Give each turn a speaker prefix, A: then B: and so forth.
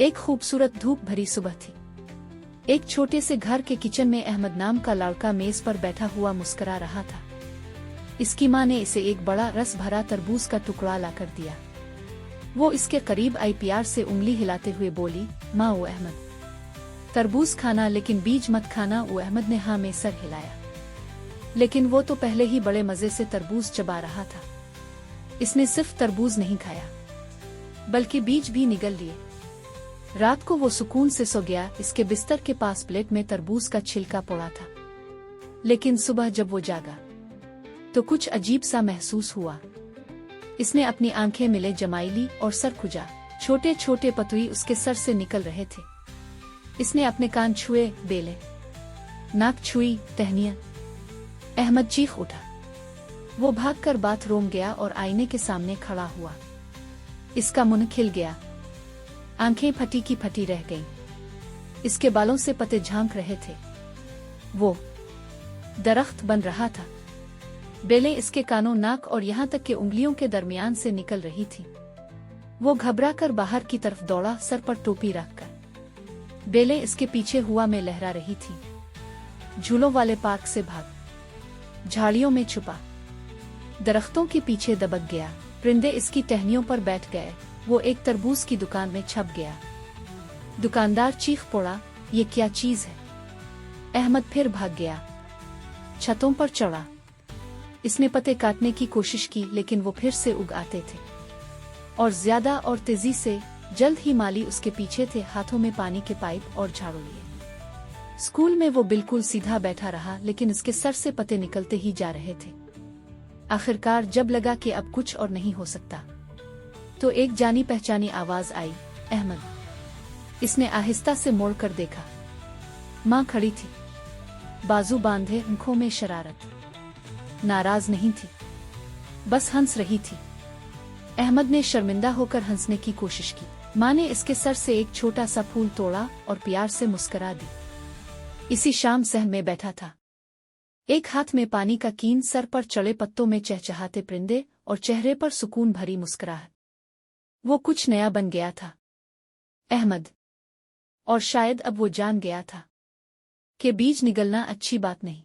A: एक खूबसूरत धूप भरी सुबह थी। एक छोटे से घर के किचन में अहमद नाम का लड़का मेज पर बैठा हुआ मुस्कुरा रहा था। इसकी माँ ने इसे एक बड़ा रस भरा तरबूज का टुकड़ा लाकर दिया। वो इसके करीब आई, प्यार से उंगली हिलाते हुए बोली, माँ ओ अहमद, तरबूज खाना लेकिन बीज मत खाना। वो अहमद ने हाँ में सर हिलाया, लेकिन वो तो पहले ही बड़े मजे से तरबूज चबा रहा था। इसने सिर्फ तरबूज नहीं खाया बल्कि बीज भी निगल लिए। रात को वो सुकून से सो गया। इसके बिस्तर के पास प्लेट में तरबूज का छिलका पड़ा था। लेकिन सुबह जब वो जागा तो कुछ अजीब सा महसूस हुआ। इसने अपनी आंखें मिले जमाई ली और सर खुजा। छोटे छोटे पतुई उसके सर से निकल रहे थे। इसने अपने कान छुए, बेले, नाक छुई, टहनियां। अहमद चीख उठा। वो भागकर बाथरूम गया और आईने के सामने खड़ा हुआ। इसका मुंह खिल गया, आंखें फटी की फटी रह गईं। इसके बालों से पत्ते झांक रहे थे। वो दरख्त बन रहा था। बेलें इसके कानों, नाक और यहाँ तक के उंगलियों के दरमियान से निकल रही थी। वो घबराकर बाहर की तरफ दौड़ा, सर पर टोपी रखकर। बेलें इसके पीछे हुआ में लहरा रही थी। झूलों वाले पार्क से भाग, झाड़ियों में छुपा, दरख्तों के पीछे दबक गया। परिंदे इसकी टहनियों पर बैठ गए। वो एक तरबूज की दुकान में छप गया। दुकानदार चीख पड़ा, ये क्या चीज है? अहमद फिर भाग गया, छतों पर चढ़ा। इसने पत्ते काटने की कोशिश की, लेकिन वो फिर से उग आते थे और ज्यादा और तेजी से। जल्द ही माली उसके पीछे थे, हाथों में पानी के पाइप और झाड़ू लिए। स्कूल में वो बिल्कुल सीधा बैठा रहा, लेकिन इसके सर से पत्ते निकलते ही जा रहे थे। आखिरकार जब लगा कि अब कुछ और नहीं हो सकता, तो एक जानी पहचानी आवाज आई, अहमद। इसने आहिस्ता से मोड़कर देखा। माँ खड़ी थी, बाजू बांधे, आंखों में शरारत। नाराज नहीं थी, बस हंस रही थी। अहमद ने शर्मिंदा होकर हंसने की कोशिश की। माँ ने इसके सर से एक छोटा सा फूल तोड़ा और प्यार से मुस्कुरा दी। इसी शाम सहन में बैठा था, एक हाथ में पानी का कीन, सर पर चढ़े पत्तों में चहचहाते परिंदे और चेहरे पर सुकून भरी मुस्कुराहट। वो कुछ नया बन गया था, अहमद। और शायद अब वो जान गया था कि बीज निगलना अच्छी बात नहीं।